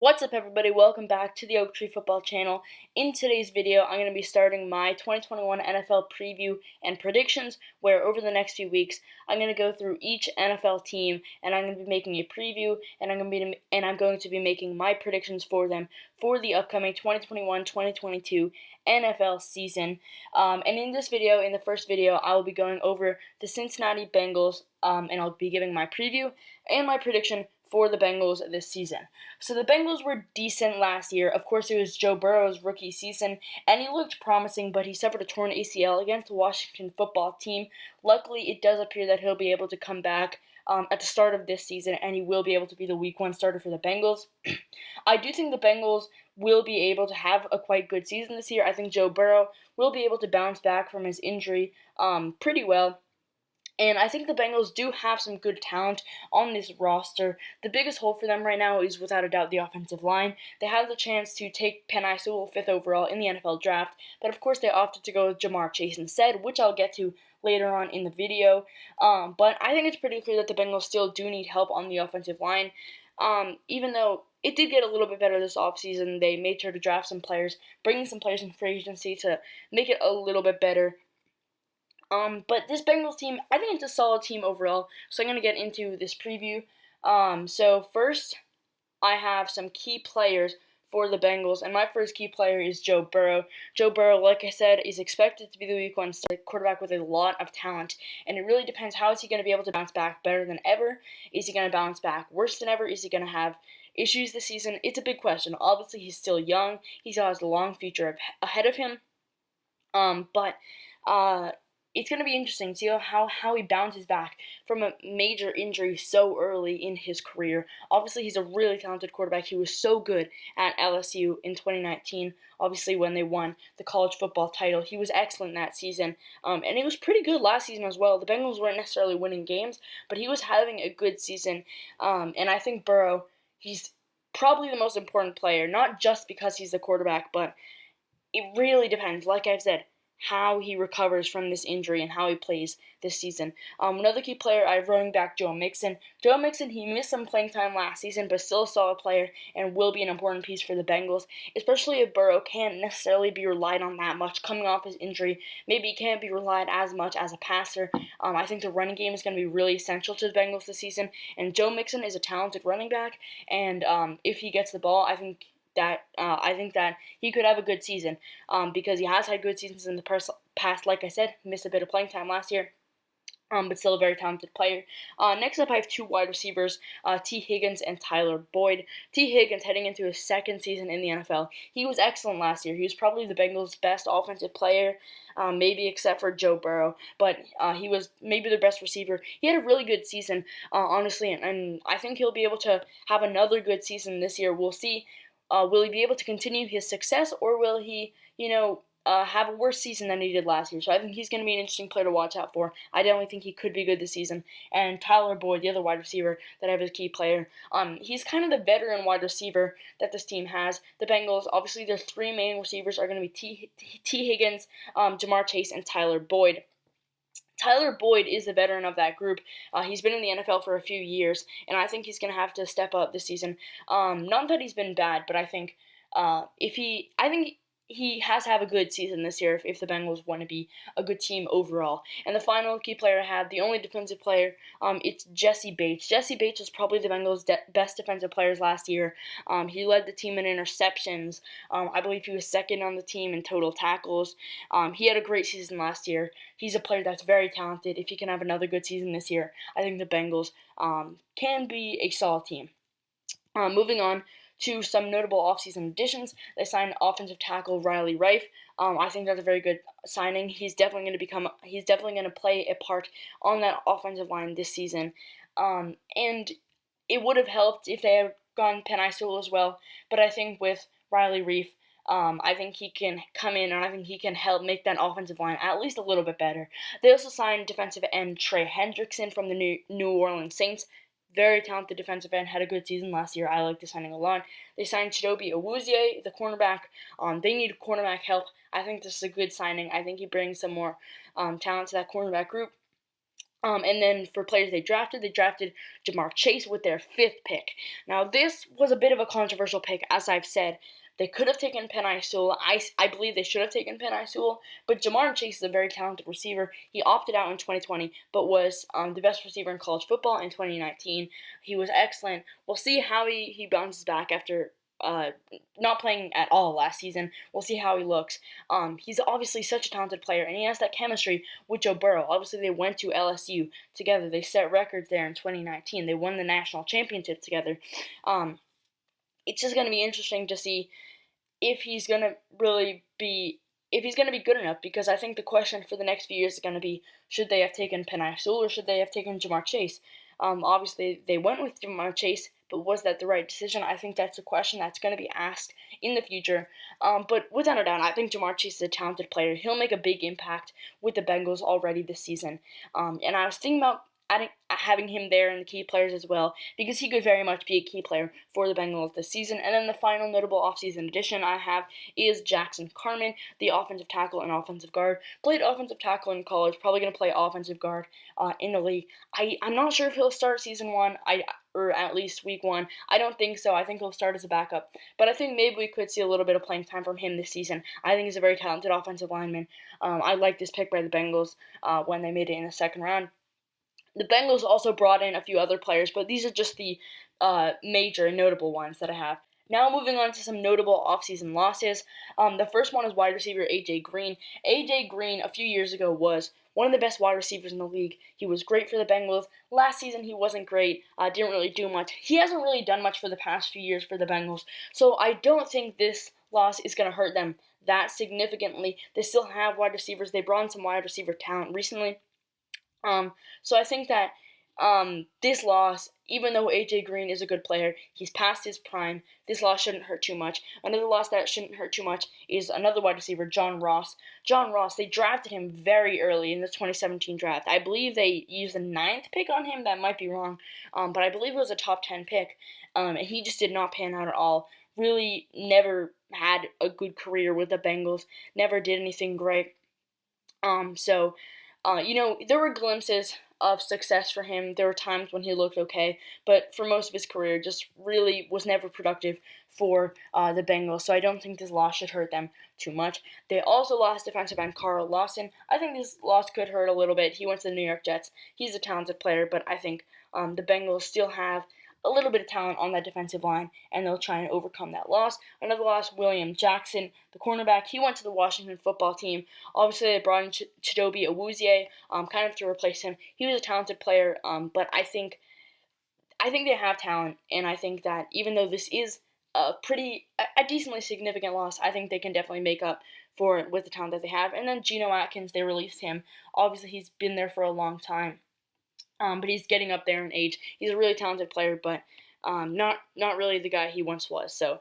What's up, everybody? Welcome back to the Oak Tree Football Channel. In today's video, I'm going to be starting my 2021 NFL preview and predictions, where over the next few weeks, I'm going to go through each NFL team, and I'm going to be making a preview, and I'm going to be making my predictions for them for the upcoming 2021-2022 NFL season. And in this video, in the first video, I will be going over the Cincinnati Bengals, and I'll be giving my preview and my prediction for the Bengals this season. So the Bengals were decent last year. Of course, it was Joe Burrow's rookie season, and he looked promising, but he suffered a torn ACL against the Washington football team. Luckily, it does appear that he'll be able to come back at the start of this season, and he will be able to be the Week 1 starter for the Bengals. I do think the Bengals will be able to have a quite good season this year. I think Joe Burrow will be able to bounce back from his injury pretty well. And I think the Bengals do have some good talent on this roster. The biggest hole for them right now is without a doubt the offensive line. They had the chance to take Penei Sewell 5th overall in the NFL draft, but of course they opted to go with Jamar Chase instead, which I'll get to later on in the video. But I think it's pretty clear that the Bengals still do need help on the offensive line. Even though it did get a little bit better this offseason, they made sure to draft some players, bringing some players in free agency to make it a little bit better. But this Bengals team, I think it's a solid team overall, so I'm going to get into this preview. So first, I have some key players for the Bengals, and my first key player is Joe Burrow. Joe Burrow, like I said, is expected to be the Week 1 quarterback with a lot of talent, and it really depends how is he going to be able to bounce back better than ever? Is he going to bounce back worse than ever? Is he going to have issues this season? It's a big question. Obviously, he's still young. He still has a long future ahead of him. But it's going to be interesting to see how he bounces back from a major injury so early in his career. Obviously, he's a really talented quarterback. He was so good at LSU in 2019, obviously when they won the college football title. He was excellent that season, and he was pretty good last season as well. The Bengals weren't necessarily winning games, but he was having a good season, and I think Burrow, he's probably the most important player, not just because he's the quarterback, but it really depends, like I've said, how he recovers from this injury and how he plays this season. Another key player, I have running back Joe Mixon. Joe Mixon, he missed some playing time last season, but still a solid player and will be an important piece for the Bengals, especially if Burrow can't necessarily be relied on that much coming off his injury. Maybe he can't be relied as much as a passer. I think the running game is going to be really essential to the Bengals this season, and Joe Mixon is a talented running back, and if he gets the ball, I think that he could have a good season because he has had good seasons in the past. Like I said, missed a bit of playing time last year, but still a very talented player. Next up, I have two wide receivers, T. Higgins and Tyler Boyd. T. Higgins heading into his second season in the NFL. He was excellent last year. He was probably the Bengals' best offensive player, maybe except for Joe Burrow, but he was maybe their best receiver. He had a really good season, honestly, and I think he'll be able to have another good season this year. We'll see. Will he be able to continue his success, or will he, have a worse season than he did last year? So I think he's going to be an interesting player to watch out for. I definitely think he could be good this season. And Tyler Boyd, the other wide receiver that I have as a key player, he's kind of the veteran wide receiver that this team has. The Bengals, obviously, their three main receivers are going to be T. Higgins, Jamar Chase, and Tyler Boyd. Tyler Boyd is the veteran of that group. He's been in the NFL for a few years, and I think he's going to have to step up this season. Not that he's been bad, but I think he has to have a good season this year if the Bengals want to be a good team overall. And the final key player I have, the only defensive player, it's Jesse Bates. Jesse Bates was probably the Bengals' best defensive players last year. He led the team in interceptions. I believe he was second on the team in total tackles. He had a great season last year. He's a player that's very talented. If he can have another good season this year, I think the Bengals can be a solid team. Moving on to some notable offseason additions, they signed offensive tackle Riley Reiff. I think that's a very good signing. He's definitely going to play a part on that offensive line this season. And it would have helped if they had gone Penei Sewell as well. But I think with Riley Reiff, I think he can come in and I think he can help make that offensive line at least a little bit better. They also signed defensive end Trey Hendrickson from the New Orleans Saints. Very talented defensive end, had a good season last year. I like the signing a lot. They signed Chidobe Awuzie, the cornerback. They need cornerback help. I think this is a good signing. I think he brings some more talent to that cornerback group. And then for players they drafted Jamar Chase with their 5th pick. Now, this was a bit of a controversial pick, as I've said. They could have taken Penei Sewell. I believe they should have taken Penei Sewell, but Jamar Chase is a very talented receiver. He opted out in 2020, but was the best receiver in college football in 2019. He was excellent. We'll see how he bounces back after not playing at all last season. We'll see how he looks. He's obviously such a talented player, and he has that chemistry with Joe Burrow. Obviously, they went to LSU together. They set records there in 2019. They won the national championship together. It's just going to be interesting to see if he's going to really be good enough, because I think the question for the next few years is going to be, should they have taken Penei Sewell or should they have taken Jamar Chase? Obviously, they went with Jamar Chase, but was that the right decision? I think that's a question that's going to be asked in the future. But without a doubt, I think Jamar Chase is a talented player. He'll make a big impact with the Bengals already this season. And I was thinking about having him there in the key players as well, because he could very much be a key player for the Bengals this season. And then the final notable offseason addition I have is Jackson Carmen, the offensive tackle and offensive guard. Played offensive tackle in college, probably going to play offensive guard in the league. I'm not sure if he'll start season 1, or at least week 1. I don't think so. I think he'll start as a backup. But I think maybe we could see a little bit of playing time from him this season. I think he's a very talented offensive lineman. I like this pick by the Bengals when they made it in the second round. The Bengals also brought in a few other players, but these are just the major and notable ones that I have. Now moving on to some notable offseason losses. The first one is wide receiver A.J. Green. A.J. Green, a few years ago, was one of the best wide receivers in the league. He was great for the Bengals. Last season, he wasn't great. Didn't really do much. He hasn't really done much for the past few years for the Bengals. So I don't think this loss is going to hurt them that significantly. They still have wide receivers. They brought in some wide receiver talent recently. So I think that this loss, even though A.J. Green is a good player, he's past his prime, this loss shouldn't hurt too much. Another loss that shouldn't hurt too much is another wide receiver, John Ross. John Ross, they drafted him very early in the 2017 draft. I believe they used the 9th pick on him. That might be wrong, but I believe it was a top 10 pick, and he just did not pan out at all. Really never had a good career with the Bengals, never did anything great. There were glimpses of success for him. There were times when he looked okay, but for most of his career, just really was never productive for the Bengals. So I don't think this loss should hurt them too much. They also lost defensive end Carl Lawson. I think this loss could hurt a little bit. He went to the New York Jets. He's a talented player, but I think the Bengals still have a little bit of talent on that defensive line, and they'll try and overcome that loss. Another loss, William Jackson, the cornerback. He went to the Washington football team. Obviously, they brought in Chidobe Awuzie, kind of to replace him. He was a talented player, but I think they have talent, and I think that even though this is a decently significant loss, I think they can definitely make up for it with the talent that they have. And then Gino Atkins, they released him. Obviously, he's been there for a long time. But he's getting up there in age. He's a really talented player, but not really the guy he once was. So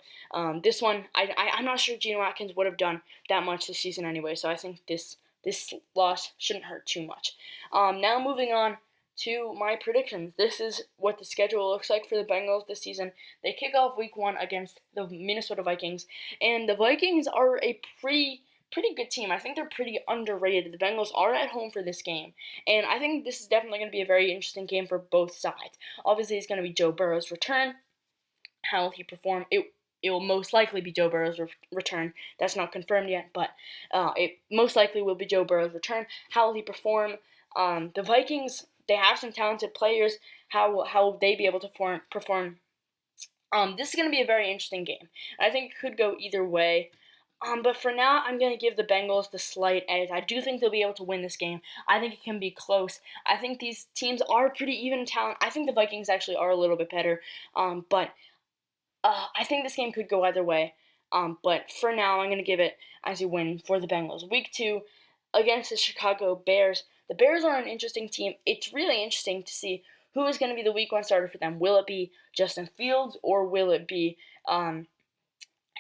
this one, I'm not sure Gino Atkins would have done that much this season anyway. So I think this loss shouldn't hurt too much. Now moving on to my predictions. This is what the schedule looks like for the Bengals this season. They kick off week 1 against the Minnesota Vikings, and the Vikings are a pretty good team. I think they're pretty underrated. The Bengals are at home for this game, and I think this is definitely going to be a very interesting game for both sides. Obviously, it's going to be Joe Burrow's return. How will he perform? It will most likely be Joe Burrow's return. That's not confirmed yet, but it most likely will be Joe Burrow's return. How will he perform? The Vikings, they have some talented players. How will they be able to perform? This is going to be a very interesting game. I think it could go either way. But for now, I'm going to give the Bengals the slight edge. I do think they'll be able to win this game. I think it can be close. I think these teams are pretty even in talent. I think the Vikings actually are a little bit better. But I think this game could go either way. But for now, I'm going to give it as a win for the Bengals. Week 2 against the Chicago Bears. The Bears are an interesting team. It's really interesting to see who is going to be the week 1 starter for them. Will it be Justin Fields or will it be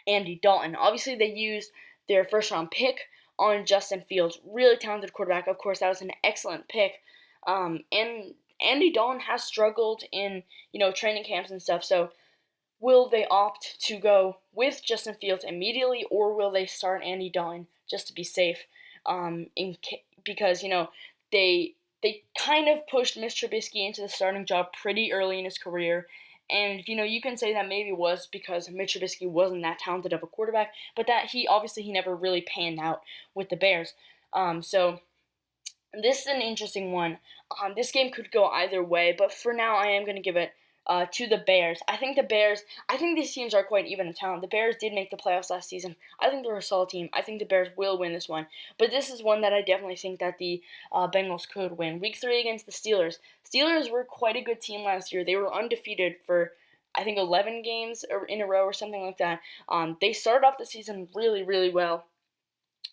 Andy Dalton? Obviously, they used their first-round pick on Justin Fields. Really talented quarterback. Of course, that was an excellent pick. And Andy Dalton has struggled in, training camps and stuff. So will they opt to go with Justin Fields immediately, or will they start Andy Dalton just to be safe? Because, they they kind of pushed Mitch Trubisky into the starting job pretty early in his career. And, you can say that maybe it was because Mitch Trubisky wasn't that talented of a quarterback, but that he never really panned out with the Bears. So this is an interesting one. This game could go either way, but for now, I am going to give it to the Bears. I think these teams are quite even in talent. The Bears did make the playoffs last season. I think they're a solid team. I think the Bears will win this one. But this is one that I definitely think that the Bengals could win. Week 3 against the Steelers. Steelers were quite a good team last year. They were undefeated for, I think, 11 games in a row or something like that. They started off the season really, really well.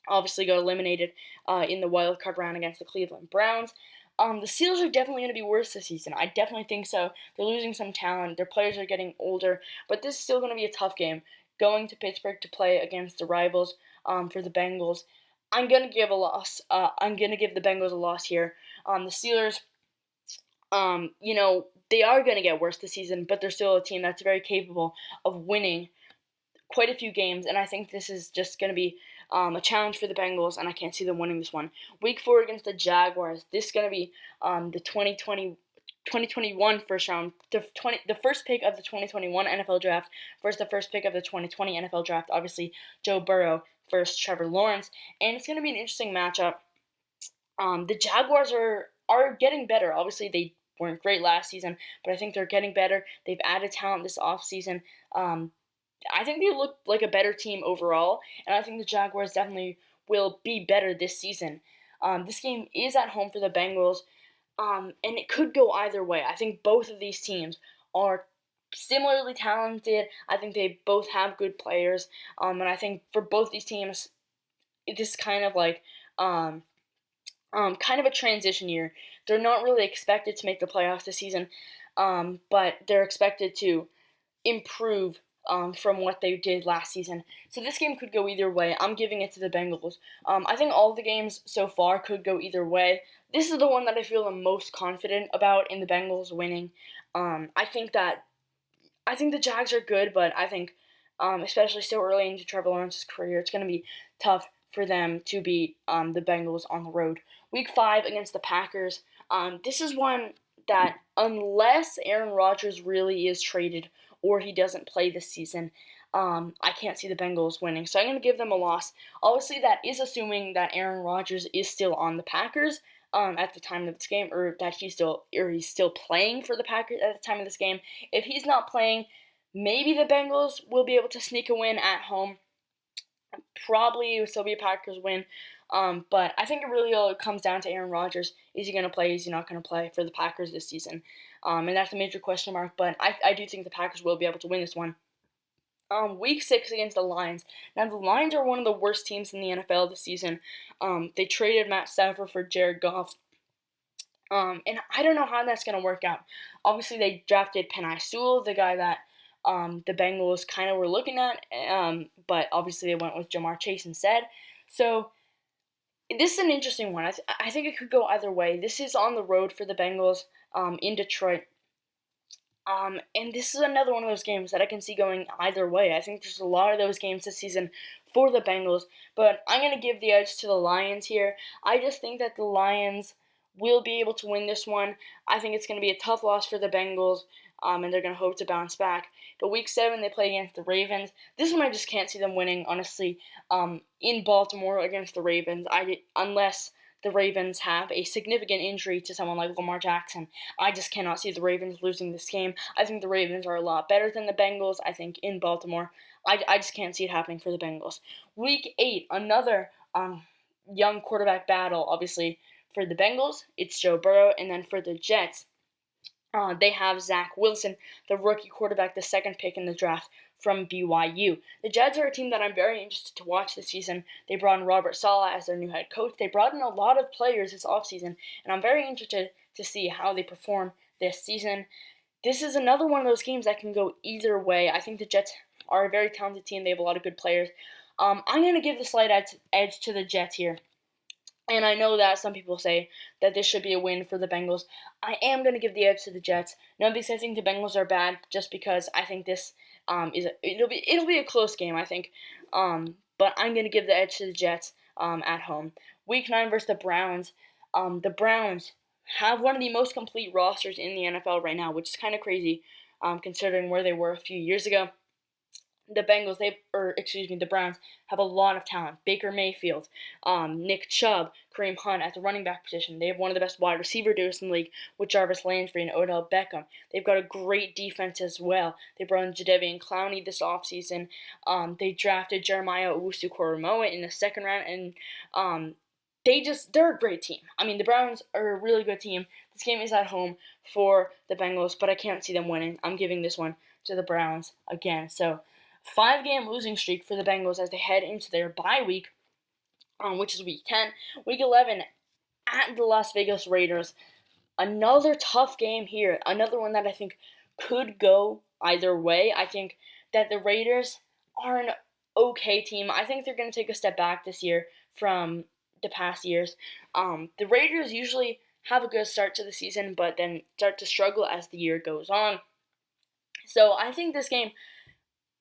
Obviously got eliminated in the wild card round against the Cleveland Browns. The Steelers are definitely going to be worse this season. I definitely think so. They're losing some talent. Their players are getting older, but this is still going to be a tough game. Going to Pittsburgh to play against the rivals for the Bengals, I'm going to give a loss. I'm going to give the Bengals a loss here. The Steelers, they are going to get worse this season, but they're still a team that's very capable of winning quite a few games, and I think this is just going to be a challenge for the Bengals, and I can't see them winning this one. Week 4 against the Jaguars. This is going to be the 2021 first round, the first pick of the 2021 NFL Draft versus the first pick of the 2020 NFL Draft. Obviously, Joe Burrow versus Trevor Lawrence, and it's going to be an interesting matchup. The Jaguars are getting better. Obviously, they weren't great last season, but I think they're getting better. They've added talent this offseason. I think they look like a better team overall, and I think the Jaguars definitely will be better this season. This game is at home for the Bengals, and it could go either way. I think both of these teams are similarly talented. I think they both have good players, and I think for both these teams, this is kind of like kind of a transition year. They're not really expected to make the playoffs this season, but they're expected to improve from what they did last season. So this game could go either way. I'm giving it to the Bengals. I think all of the games so far could go either way. This is the one that I feel the most confident about in the Bengals winning. I think the Jags are good, but I think, especially so early into Trevor Lawrence's career, it's going to be tough for them to beat the Bengals on the road. Week 5 against the Packers. This is one that, unless Aaron Rodgers really is traded or he doesn't play this season, I can't see the Bengals winning. So I'm going to give them a loss. Obviously, that is assuming that Aaron Rodgers is still on the Packers at the time of this game, or that he's still playing for the Packers at the time of this game. If he's not playing, maybe the Bengals will be able to sneak a win at home. Probably it will still be a Packers win. But I think it really all comes down to Aaron Rodgers. Is he going to play? Is he not going to play for the Packers this season? And that's a major question mark. But I do think the Packers will be able to win this one. Week 6 against the Lions. Now, the Lions are one of the worst teams in the NFL this season. They traded Matt Stafford for Jared Goff. And I don't know how that's going to work out. Obviously, they drafted Penei Sewell, the guy that the Bengals kind of were looking at. But obviously, they went with Jamar Chase instead. So this is an interesting one. I think it could go either way. This is on the road for the Bengals in Detroit. And this is another one of those games that I can see going either way. I think there's a lot of those games this season for the Bengals, but I'm going to give the edge to the Lions here. I just think that the Lions will be able to win this one. I think it's going to be a tough loss for the Bengals, and they're going to hope to bounce back. But Week 7, they play against the Ravens. This one I just can't see them winning, honestly, in Baltimore against the Ravens, unless the Ravens have a significant injury to someone like Lamar Jackson. I just cannot see the Ravens losing this game. I think the Ravens are a lot better than the Bengals, I think, in Baltimore. I just can't see it happening for the Bengals. Week 8, another young quarterback battle, obviously, for the Bengals. It's Joe Burrow, and then for the Jets, they have Zach Wilson, the rookie quarterback, the second pick in the draft from BYU. The Jets are a team that I'm very interested to watch this season. They brought in Robert Saleh as their new head coach. They brought in a lot of players this offseason, and I'm very interested to see how they perform this season. This is another one of those games that can go either way. I think the Jets are a very talented team. They have a lot of good players. I'm going to give the slight edge to the Jets here. And I know that some people say that this should be a win for the Bengals. I am going to give the edge to the Jets. Not because I think the Bengals are bad, just because I think this it'll be a close game, I think. But I'm going to give the edge to the Jets at home. Week 9 versus the Browns. The Browns have one of the most complete rosters in the NFL right now, which is kind of crazy, considering where they were a few years ago. The Bengals, the Browns have a lot of talent. Baker Mayfield, Nick Chubb, Kareem Hunt at the running back position. They have one of the best wide receiver duos in the league with Jarvis Landry and Odell Beckham. They've got a great defense as well. They brought in Jadeveon Clowney this offseason. They drafted Jeremiah Owusu-Koramoah in the second round, and they're a great team. I mean, the Browns are a really good team. This game is at home for the Bengals, but I can't see them winning. I'm giving this one to the Browns again. So, 5-game losing streak for the Bengals as they head into their bye week, which is week 10. Week 11 at the Las Vegas Raiders. Another tough game here. Another one that I think could go either way. I think that the Raiders are an okay team. I think they're going to take a step back this year from the past years. The Raiders usually have a good start to the season, but then start to struggle as the year goes on. So I think this game,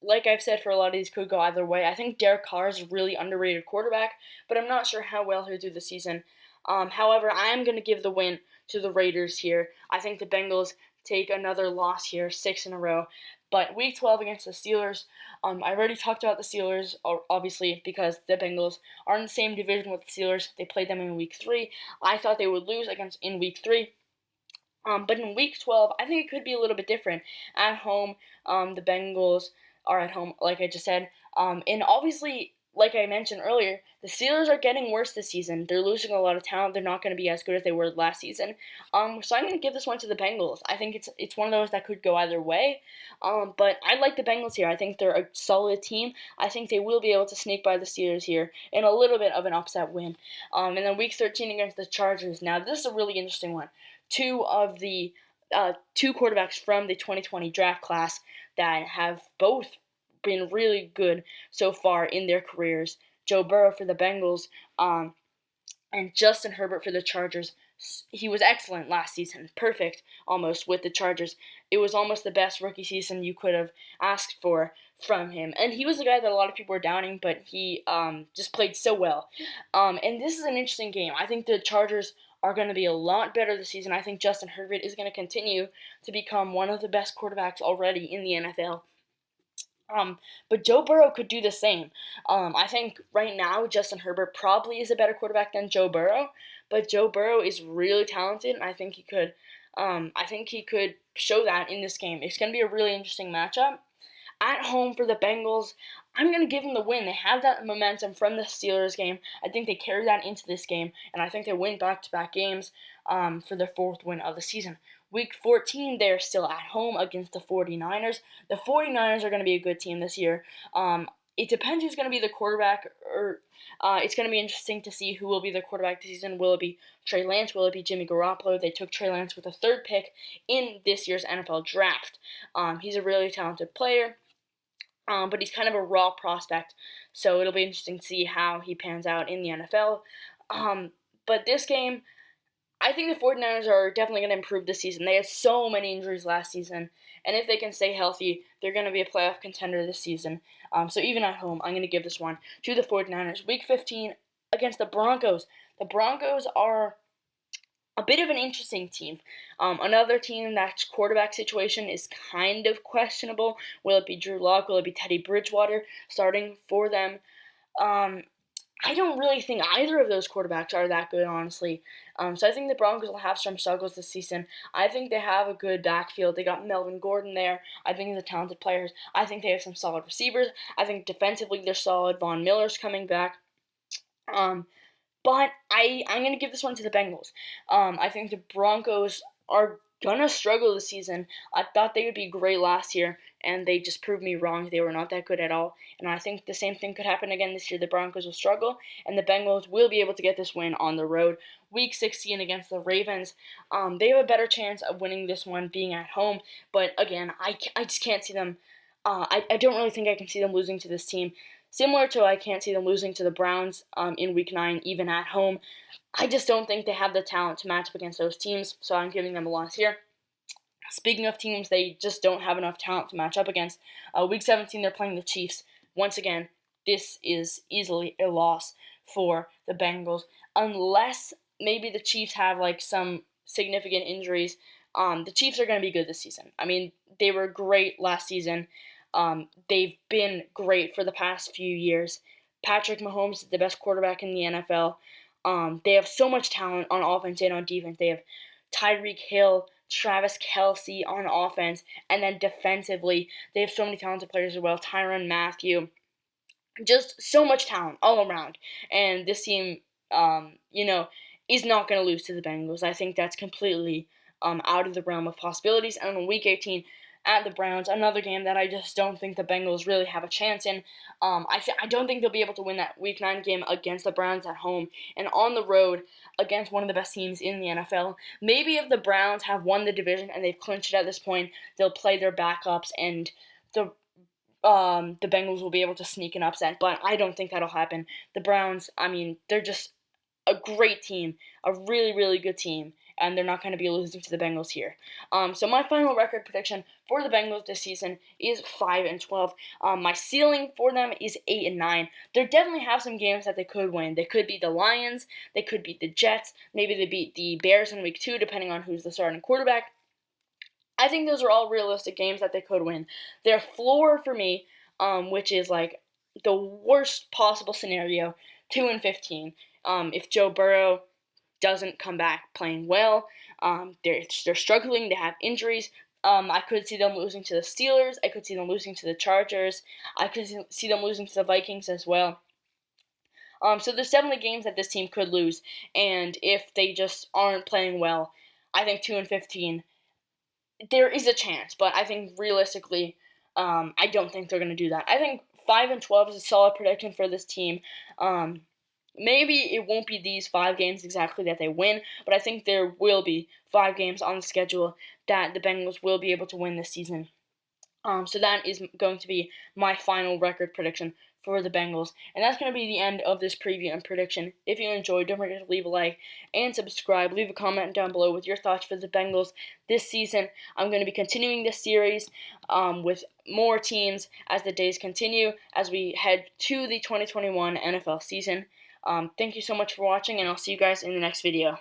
like I've said, for a lot of these, could go either way. I think Derek Carr is a really underrated quarterback, but I'm not sure how well he'll do this season. However, I am going to give the win to the Raiders here. I think the Bengals take another loss here, 6 in a row. But Week 12 against the Steelers, I already talked about the Steelers, obviously, because the Bengals are in the same division with the Steelers. They played them in Week 3. I thought they would lose in Week 3. But in Week 12, I think it could be a little bit different. At home, the Bengals are at home, like I just said. And obviously, like I mentioned earlier, the Steelers are getting worse this season. They're losing a lot of talent. They're not going to be as good as they were last season. So I'm going to give this one to the Bengals. I think it's one of those that could go either way. But I like the Bengals here. I think they're a solid team. I think they will be able to sneak by the Steelers here in a little bit of an upset win. And then Week 13 against the Chargers. Now, this is a really interesting one. Two quarterbacks from the 2020 draft class that have both been really good so far in their careers. Joe Burrow for the Bengals, and Justin Herbert for the Chargers. He was excellent last season, perfect almost with the Chargers. It was almost the best rookie season you could have asked for from him. And he was a guy that a lot of people were doubting, but he just played so well. And this is an interesting game. I think the Chargers are going to be a lot better this season. I think Justin Herbert is going to continue to become one of the best quarterbacks already in the NFL. But Joe Burrow could do the same. I think right now Justin Herbert probably is a better quarterback than Joe Burrow, but Joe Burrow is really talented, and I think he could. Show that in this game. It's going to be a really interesting matchup. At home for the Bengals, I'm going to give them the win. They have that momentum from the Steelers game. I think they carry that into this game, and I think they win back-to-back games for their 4th win of the season. Week 14, they're still at home against the 49ers. The 49ers are going to be a good team this year. It depends who's going to be the quarterback, or it's going to be interesting to see who will be the quarterback this season. Will it be Trey Lance? Will it be Jimmy Garoppolo? They took Trey Lance with the 3rd pick in this year's NFL draft. He's a really talented player, but he's kind of a raw prospect, so it'll be interesting to see how he pans out in the NFL. But this game, I think the 49ers are definitely going to improve this season. They had so many injuries last season, and if they can stay healthy, they're going to be a playoff contender this season. So even at home, I'm going to give this one to the 49ers. Week 15 against the Broncos. The Broncos are a bit of an interesting team. Another team that's quarterback situation is kind of questionable. Will it be Drew Lock? Will it be Teddy Bridgewater starting for them? I don't really think either of those quarterbacks are that good, honestly. So I think the Broncos will have some struggles this season. I think they have a good backfield. They got Melvin Gordon there. I think he's a talented player. I think they have some solid receivers. I think defensively they're solid. Von Miller's coming back. But I'm going to give this one to the Bengals. I think the Broncos are going to struggle this season. I thought they would be great last year, and they just proved me wrong. They were not that good at all. And I think the same thing could happen again this year. The Broncos will struggle, and the Bengals will be able to get this win on the road. Week 16 against the Ravens. They have a better chance of winning this one being at home. But again, I just can't see them. I don't really think I can see them losing to this team. Similar to I can't see them losing to the Browns in Week 9, even at home. I just don't think they have the talent to match up against those teams, so I'm giving them a loss here. Speaking of teams they just don't have enough talent to match up against, Week 17 they're playing the Chiefs. Once again, this is easily a loss for the Bengals, unless maybe the Chiefs have like some significant injuries, the Chiefs are going to be good this season. I mean, they were great last season. They've been great for the past few years. Patrick Mahomes is the best quarterback in the NFL. They have so much talent on offense and on defense. They have Tyreek Hill, Travis Kelce on offense, and then defensively, they have so many talented players as well. Tyrann Mathieu, just so much talent all around. And this team, is not going to lose to the Bengals. I think that's completely out of the realm of possibilities. And on Week 18 at the Browns, another game that I just don't think the Bengals really have a chance in. I don't think they'll be able to win that Week 9 game against the Browns at home and on the road against one of the best teams in the NFL. Maybe if the Browns have won the division and they've clinched it at this point, they'll play their backups and the Bengals will be able to sneak an upset, but I don't think that'll happen. The Browns, I mean, they're just a great team, a really, really good team, and they're not going to be losing to the Bengals here. So my final record prediction for the Bengals this season is 5-12. My ceiling for them is 8-9. They definitely have some games that they could win. They could beat the Lions, they could beat the Jets, maybe they beat the Bears in Week 2, depending on who's the starting quarterback. I think those are all realistic games that they could win. Their floor for me, which is like the worst possible scenario, 2-15. If Joe Burrow doesn't come back playing well, they're struggling. They have injuries. I could see them losing to the Steelers. I could see them losing to the Chargers. I could see them losing to the Vikings as well. So there's definitely games that this team could lose, and if they just aren't playing well, I think 2-15. There is a chance, but I think realistically, I don't think they're going to do that. I think 5-12 is a solid prediction for this team. Maybe it won't be these 5 games exactly that they win, but I think there will be 5 games on the schedule that the Bengals will be able to win this season. So that is going to be my final record prediction for the Bengals. And that's going to be the end of this preview and prediction. If you enjoyed, don't forget to leave a like and subscribe. Leave a comment down below with your thoughts for the Bengals this season. I'm going to be continuing this series with more teams as the days continue as we head to the 2021 NFL season. Thank you so much for watching, and I'll see you guys in the next video.